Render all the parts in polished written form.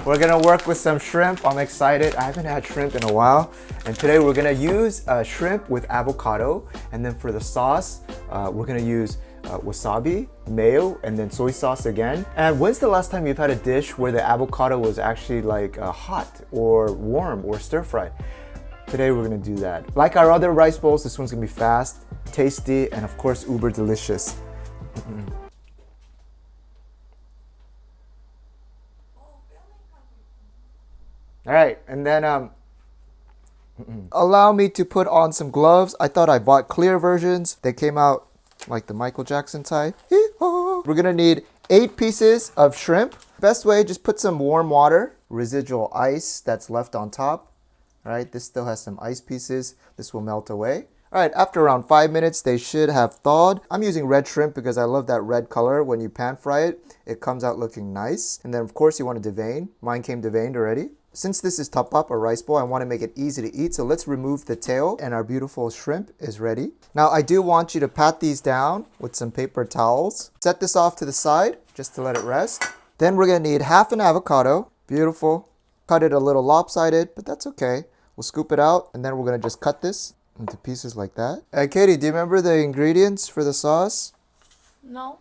We're gonna work with some shrimp. I'm excited. I haven't had shrimp in a while. And today we're gonna use shrimp with avocado. And then for the sauce, we're gonna use wasabi, mayo, and then soy sauce again. And when's the last time you've had a dish where the avocado was actually like hot or warm or stir-fried? Today we're gonna do that. Like our other rice bowls, this one's gonna be fast, tasty, and of course uber delicious. All right, and then allow me to put on some gloves. I thought I bought clear versions. They came out like the Michael Jackson type. We're gonna need 8 pieces of shrimp. Best way, just put some warm water, residual ice that's left on top. All right, this still has some ice pieces. This will melt away. All right, after around 5 minutes, they should have thawed. I'm using red shrimp because I love that red color. When you pan fry it, it comes out looking nice. And then of course you want to devein. Mine came deveined already. Since this is Deopbap, a rice bowl, I want to make it easy to eat. So let's remove the tail and our beautiful shrimp is ready. Now I do want you to pat these down with some paper towels. Set this off to the side just to let it rest. Then we're going to need half an avocado. Beautiful. Cut it a little lopsided, but that's okay. We'll scoop it out and then we're going to just cut this into pieces like that. Hey Katie, do you remember the ingredients for the sauce? No.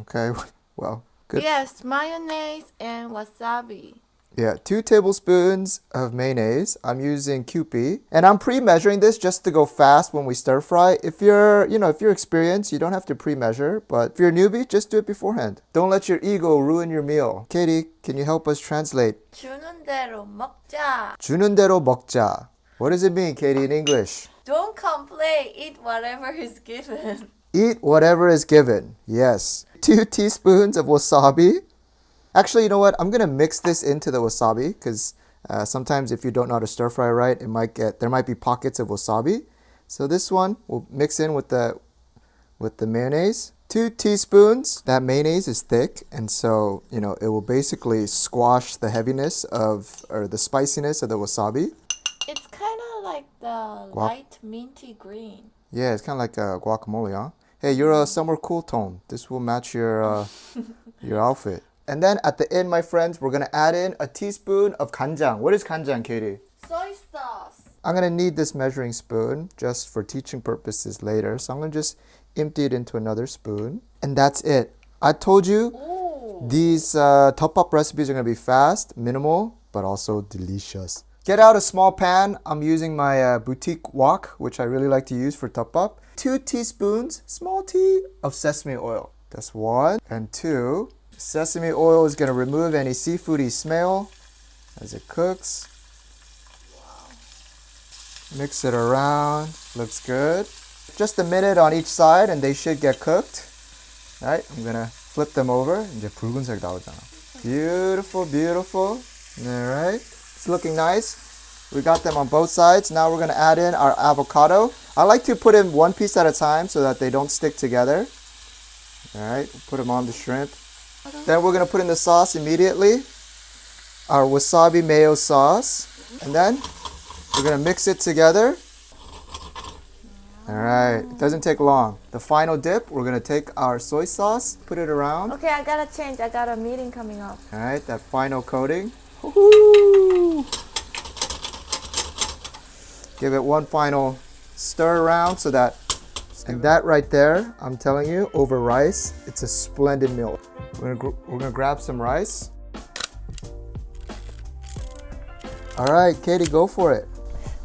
Okay, well, good. Yes, mayonnaise and wasabi. Yeah, 2 tablespoons of mayonnaise. I'm using Kewpie. And I'm pre-measuring this just to go fast when we stir fry. If you're experienced, you don't have to pre-measure. But if you're a newbie, just do it beforehand. Don't let your ego ruin your meal. Katie, can you help us translate? 주는 대로 먹자. 주는 대로 먹자. What does it mean, Katie, in English? Don't complain. Eat whatever is given. Eat whatever is given. Yes. 2 teaspoons of wasabi. Actually, you know what? I'm gonna mix this into the wasabi because sometimes if you don't know how to stir fry right, there might be pockets of wasabi. So this one we'll mix in with the mayonnaise. 2 teaspoons. That mayonnaise is thick, and so it will basically squash the heaviness or the spiciness of the wasabi. It's kind of like the light minty green. Yeah, it's kind of like a guacamole, huh? Hey, you're a summer cool tone. This will match your your outfit. And then at the end, my friends, we're gonna add in a teaspoon of 간장. What is 간장, Katie? Soy sauce. I'm gonna need this measuring spoon just for teaching purposes later. So I'm gonna just empty it into another spoon. And that's it. I told you, these Deopbap recipes are gonna be fast, minimal, but also delicious. Get out a small pan. I'm using my boutique wok, which I really like to use for Deopbap. 2 teaspoons, small tea, of sesame oil. That's 1. And 2. Sesame oil is going to remove any seafoody smell as it cooks. Mix it around. Looks good. Just a minute on each side and they should get cooked. All right, I'm going to flip them over. 이제 붉은색 나오잖아. Beautiful, beautiful. All right, it's looking nice. We got them on both sides. Now we're going to add in our avocado. I like to put in 1 piece at a time so that they don't stick together. All right, we'll put them on the shrimp. Then we're going to put in the sauce immediately, our wasabi mayo sauce, and then we're going to mix it together. All right, it doesn't take long. The final dip, we're going to take our soy sauce, put it around. Okay, I gotta change. I got a meeting coming up. All right, that final coating. Woo-hoo! Give it one final stir around so that, and that right there, I'm telling you, over rice, it's a splendid meal. We're gonna grab some rice. All right, Katie, go for it.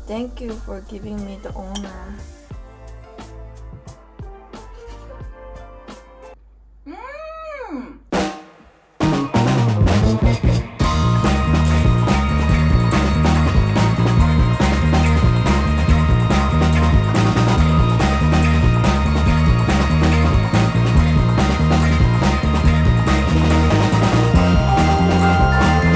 Thank you for giving me the honor.